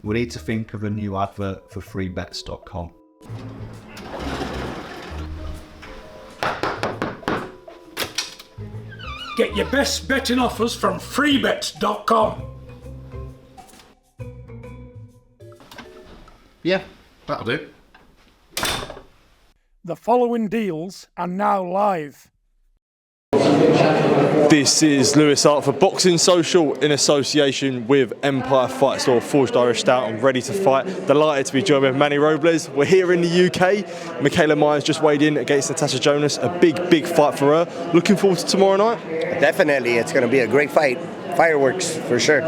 we need to think of a new advert for freebets.com. Get your best betting offers from freebets.com. Yeah, that'll do. The following deals are now live. This is Lewis Hart for Boxing Social in association with Empire Fight Store, Forged Irish Stout and Ready to Fight. Delighted to be joined with Manny Robles. We're here in the UK. Mikaela Mayer's just weighed in against Natasha Jonas. A big fight for her. Looking forward to tomorrow night? Definitely, it's going to be a great fight. Fireworks, for sure.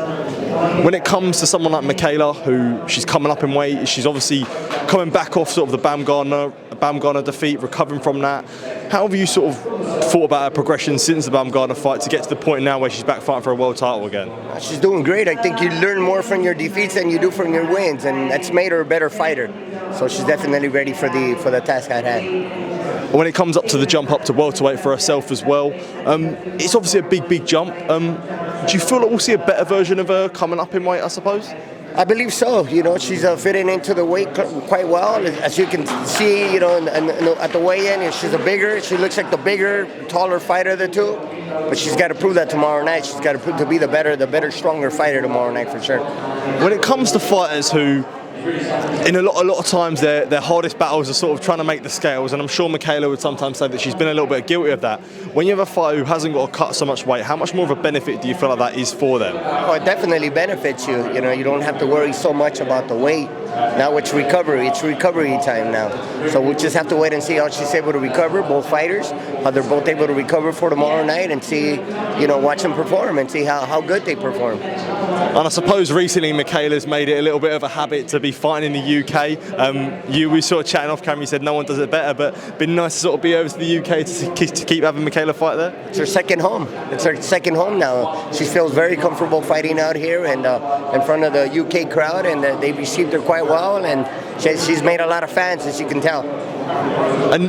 When it comes to someone like Mikaela, who she's coming up in weight, she's obviously coming back off sort of the Baumgartner defeat, recovering from that. How have you sort of thought about her progression since the Baumgartner fight to get to the point now where she's back fighting for a world title again? She's doing great. I think you learn more from your defeats than you do from your wins, and that's made her a better fighter. So she's definitely ready for the task at hand. When it comes up to the jump up to welterweight for herself as well, it's obviously a big jump. Do you feel that we'll see a better version of her coming up in weight, I suppose? I believe so. You know, she's fitting into the weight quite well. As you can see, you know, at the weigh-in, she looks like the bigger, taller fighter of the two. But she's got to prove that tomorrow night. She's got to prove to be the better, stronger fighter tomorrow night for sure. When it comes to fighters who, in a lot of times, their hardest battles are sort of trying to make the scales, and I'm sure Mikaela would sometimes say that she's been a little bit guilty of that. When you have a fighter who hasn't got to cut so much weight, how much more of a benefit do you feel like that is for them? Oh, it definitely benefits you. You know, you don't have to worry so much about the weight. Now it's recovery. It's recovery time now. So we'll just have to wait and see how she's able to recover, both fighters, how they're both able to recover for tomorrow night, and see, you know, watch them perform and see how good they perform. And I suppose recently Mikaela's made it a little bit of a habit to be fighting in the UK. We were sort of chatting off camera, you said no one does it better, but been nice to sort of be over to the UK to keep having Mikaela fight there? It's her second home. It's her second home now. She feels very comfortable fighting out here and in front of the UK crowd, and they received her quite well, and she's made a lot of fans, as you can tell. And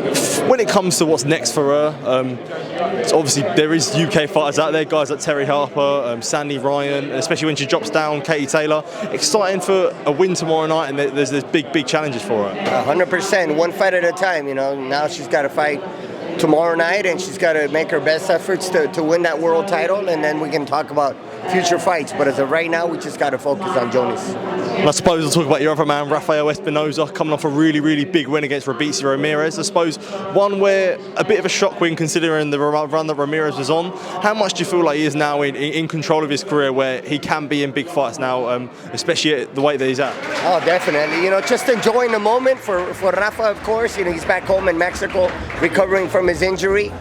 when it comes to what's next for her, so obviously there is UK fighters out there, guys like Terry Harper, Sandy Ryan, especially when she drops down, Katie Taylor. Exciting for a win tomorrow night, and there's big challenges for her. 100%, one fight at a time. You know, now she's got to fight tomorrow night, and she's got to make her best efforts to win that world title, and then we can talk about future fights. But as of right now, we just got to focus on Jonas. And I suppose we'll talk about your other man, Rafael Ezpinoza, coming off a really big win against Robeisy Ramirez. I suppose one where a bit of a shock win considering the run that Ramirez was on. How much do you feel like he is now in control of his career, where he can be in big fights now, especially at the weight that he's at? Oh, definitely. You know, just enjoying the moment for Rafa, of course. You know, he's back home in Mexico, recovering from his injury,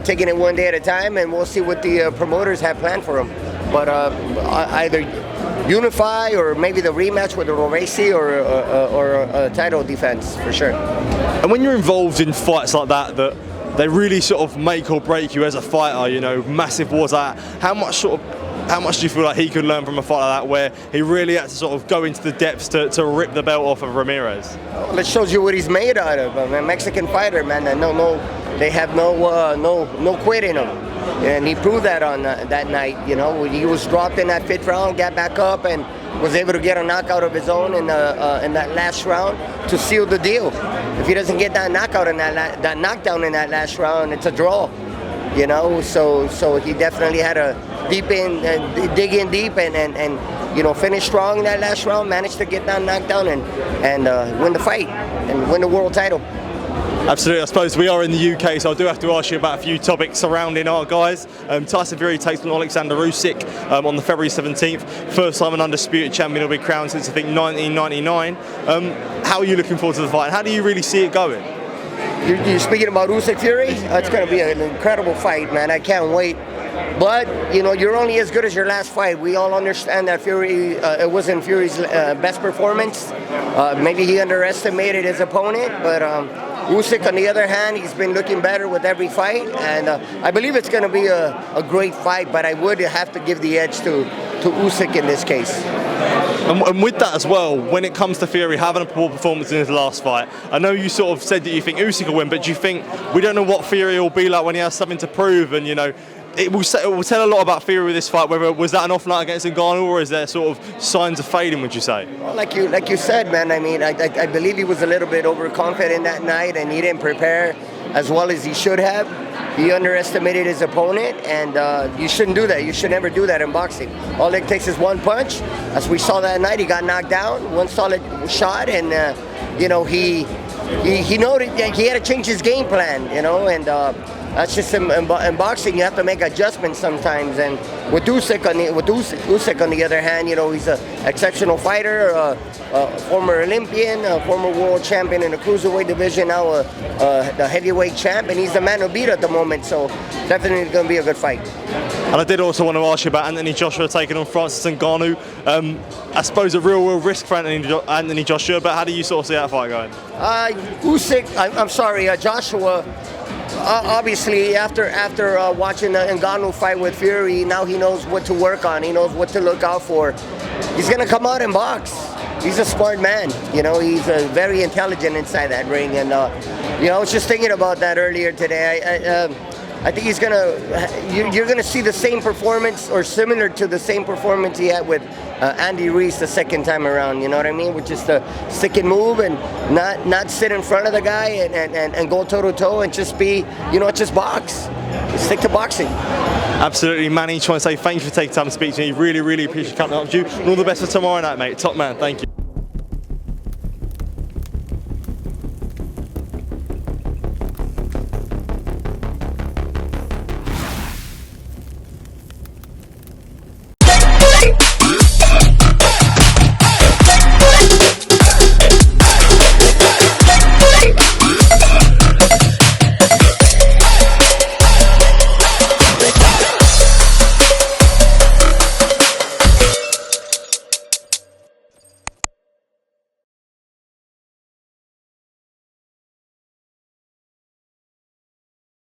taking it one day at a time, and we'll see what the promoters have planned for him. But either unify or maybe the rematch with the Robeisy or a title defense for sure. And when you're involved in fights like that they really sort of make or break you as a fighter, you know, massive wars like that, how much do you feel like he could learn from a fight like that, where he really had to sort of go into the depths to rip the belt off of Ramirez? Well, it shows you what he's made out of. A Mexican fighter, man. They have no quit in him, and he proved that on that night. You know, he was dropped in that 5th round, got back up, and was able to get a knockout of his own in that last round to seal the deal. If he doesn't get that knockout in that knockdown in that last round, it's a draw. You know, so he definitely had to dig in deep and you know, finish strong in that last round, managed to get that knockdown and win the fight and win the world title. Absolutely. I suppose we are in the UK, so I do have to ask you about a few topics surrounding our guys. Tyson Fury takes on Oleksandr Usyk on the February 17th. First time an undisputed champion will be crowned since, I think, 1999. How are you looking forward to the fight? How do you really see it going? You're speaking about Usyk Fury? It's going to be an incredible fight, man. I can't wait. But, you know, you're only as good as your last fight. We all understand that Fury, it wasn't Fury's best performance. Maybe he underestimated his opponent, but Usyk, on the other hand, he's been looking better with every fight, and I believe it's going to be a great fight, but I would have to give the edge to Usyk in this case. And with that as well, when it comes to Fury having a poor performance in his last fight, I know you sort of said that you think Usyk will win, but do you think, we don't know what Fury will be like when he has something to prove, and, you know, it will tell a lot about Fury with this fight. Whether was that an off night against Ngannou, or is there sort of signs of fading? Would you say? Well, like you said, man. I mean, I believe he was a little bit overconfident that night, and he didn't prepare as well as he should have. He underestimated his opponent, and you shouldn't do that. You should never do that in boxing. All it takes is one punch. As we saw that night, he got knocked down, one solid shot, and you know, he noted that he had to change his game plan, you know, and that's just in boxing. You have to make adjustments sometimes. And with Usyk on the other hand, you know, he's an exceptional fighter, a former Olympian, a former world champion in the cruiserweight division, now the heavyweight champ, and he's the man to beat at the moment. So definitely going to be a good fight. And I did also want to ask you about Anthony Joshua taking on Francis Ngannou. I suppose a real risk for Anthony Joshua, but how do you sort of see that fight going? Joshua. Obviously, after watching the Ngannou fight with Fury, now he knows what to work on. He knows what to look out for. He's gonna come out and box. He's a smart man. You know, he's very intelligent inside that ring. And you know, I was just thinking about that earlier today. I think you're gonna see the same performance, or similar to the same performance he had with Andy Ruiz the second time around. You know what I mean? With just a stick and move, and not sit in front of the guy and go toe to toe, and just be, you know, just box. Stick to boxing. Absolutely, Manny. Just want to say thank you for taking time to speak to me. Really, really appreciate coming up to you. And all the best for tomorrow night, mate. Top man. Thank you.